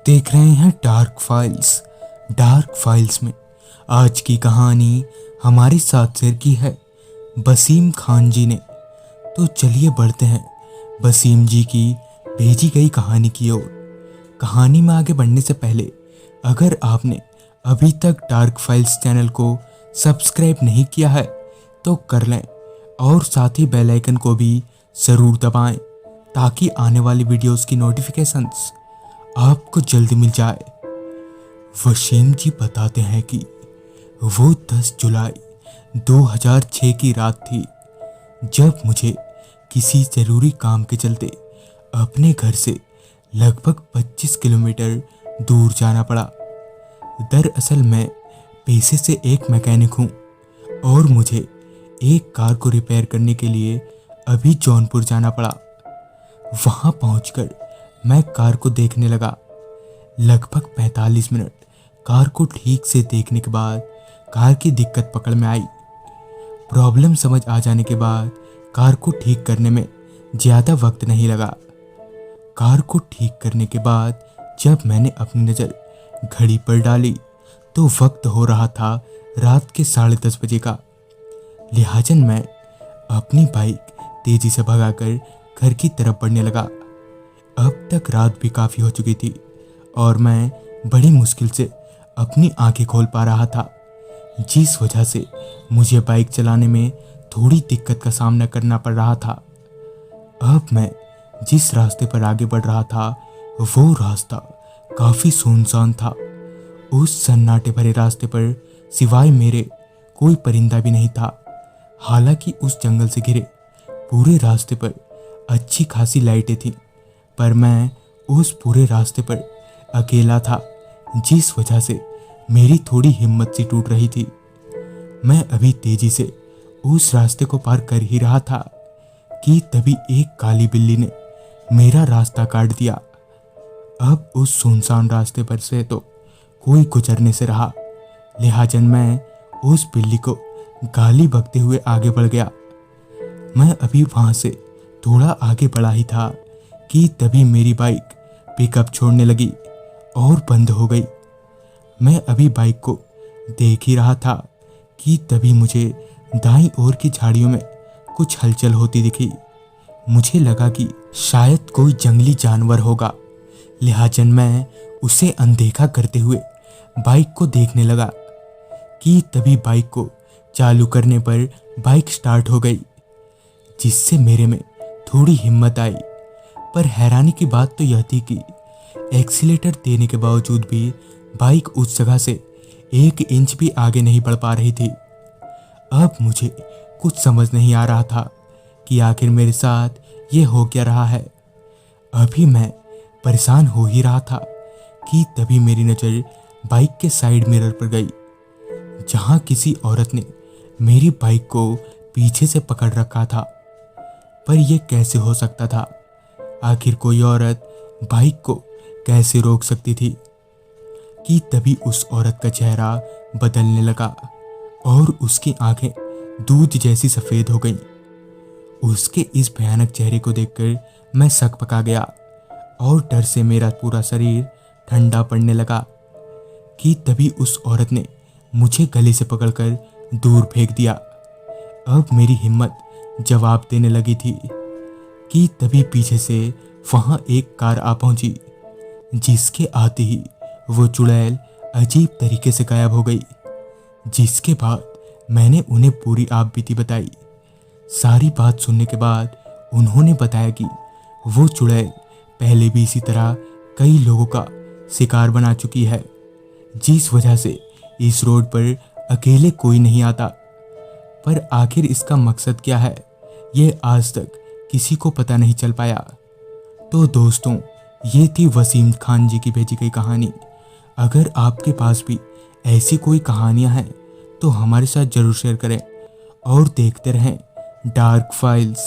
देख रहे हैं डार्क फाइल्स। डार्क फाइल्स में आज की कहानी हमारे साथ शेयर की है वसीम खान जी ने। तो चलिए बढ़ते हैं वसीम जी की भेजी गई कहानी की ओर। कहानी में आगे बढ़ने से पहले अगर आपने अभी तक डार्क फाइल्स चैनल को सब्सक्राइब नहीं किया है तो कर लें और साथ ही बेल आइकन को भी ज़रूर दबाएं ताकि आने वाली वीडियोस की नोटिफिकेशंस आपको जल्दी मिल जाए। वसीम जी बताते हैं कि वो 10 जुलाई 2006 की रात थी जब मुझे किसी ज़रूरी काम के चलते अपने घर से लगभग 25 किलोमीटर दूर जाना पड़ा। दरअसल मैं पेशे से एक मैकेनिक हूँ और मुझे एक कार को रिपेयर करने के लिए अभी जौनपुर जाना पड़ा। वहाँ पहुँचकर मैं कार को देखने लगा। लगभग 45 मिनट कार को ठीक से देखने के बाद कार की दिक्कत पकड़ में आई। प्रॉब्लम समझ आ जाने के बाद कार को ठीक करने में ज़्यादा वक्त नहीं लगा। कार को ठीक करने के बाद जब मैंने अपनी नज़र घड़ी पर डाली तो वक्त हो रहा था रात के 10:30 बजे का। लिहाजन मैं अपनी बाइक तेज़ी से भगाकर घर की तरफ बढ़ने लगा। अब तक रात भी काफ़ी हो चुकी थी और मैं बड़ी मुश्किल से अपनी आंखें खोल पा रहा था, जिस वजह से मुझे बाइक चलाने में थोड़ी दिक्कत का सामना करना पड़ रहा था। अब मैं जिस रास्ते पर आगे बढ़ रहा था वो रास्ता काफ़ी सुनसान था। उस सन्नाटे भरे रास्ते पर सिवाय मेरे कोई परिंदा भी नहीं था। हालांकि उस जंगल से घिरे पूरे रास्ते पर अच्छी खासी लाइटें थीं, पर मैं उस पूरे रास्ते पर अकेला था, जिस वजह से मेरी थोड़ी हिम्मत सी टूट रही थी। मैं अभी तेजी से उस रास्ते को पार कर ही रहा था कि तभी एक काली बिल्ली ने मेरा रास्ता काट दिया। अब उस सुनसान रास्ते पर से तो कोई गुजरने से रहा, लिहाजन मैं उस बिल्ली को गाली बकते हुए आगे बढ़ गया। मैं अभी वहाँ से थोड़ा आगे बढ़ा ही था कि तभी मेरी बाइक पिकअप छोड़ने लगी और बंद हो गई। मैं अभी बाइक को देख ही रहा था कि तभी मुझे दाईं ओर की झाड़ियों में कुछ हलचल होती दिखी। मुझे लगा कि शायद कोई जंगली जानवर होगा, लिहाजन मैं उसे अनदेखा करते हुए बाइक को देखने लगा कि तभी बाइक को चालू करने पर बाइक स्टार्ट हो गई, जिससे मेरे में थोड़ी हिम्मत आई। पर हैरानी की बात तो यह थी कि एक्सीलेटर देने के बावजूद भी बाइक उस जगह से 1 इंच भी आगे नहीं बढ़ पा रही थी। अब मुझे कुछ समझ नहीं आ रहा था कि आखिर मेरे साथ ये हो क्या रहा है। अभी मैं परेशान हो ही रहा था कि तभी मेरी नज़र बाइक के साइड मिरर पर गई, जहां किसी औरत ने मेरी बाइक को पीछे से पकड़ रखा था। पर यह कैसे हो सकता था? आखिर कोई औरत बाइक को कैसे रोक सकती थी? कि तभी उस औरत का चेहरा बदलने लगा और उसकी आंखें दूध जैसी सफ़ेद हो गईं। उसके इस भयानक चेहरे को देखकर मैं सकपका गया और डर से मेरा पूरा शरीर ठंडा पड़ने लगा। कि तभी उस औरत ने मुझे गले से पकड़कर दूर फेंक दिया। अब मेरी हिम्मत जवाब देने लगी थी कि तभी पीछे से वहाँ एक कार आ पहुंची, जिसके आते ही वो चुड़ैल अजीब तरीके से गायब हो गई। जिसके बाद मैंने उन्हें पूरी आपबीती बताई। सारी बात सुनने के बाद उन्होंने बताया कि वो चुड़ैल पहले भी इसी तरह कई लोगों का शिकार बना चुकी है, जिस वजह से इस रोड पर अकेले कोई नहीं आता। पर आखिर इसका मकसद क्या है, ये आज तक किसी को पता नहीं चल पाया। तो दोस्तों, ये थी वसीम खान जी की भेजी गई कहानी। अगर आपके पास भी ऐसी कोई कहानियां हैं तो हमारे साथ ज़रूर शेयर करें और देखते रहें डार्क फाइल्स।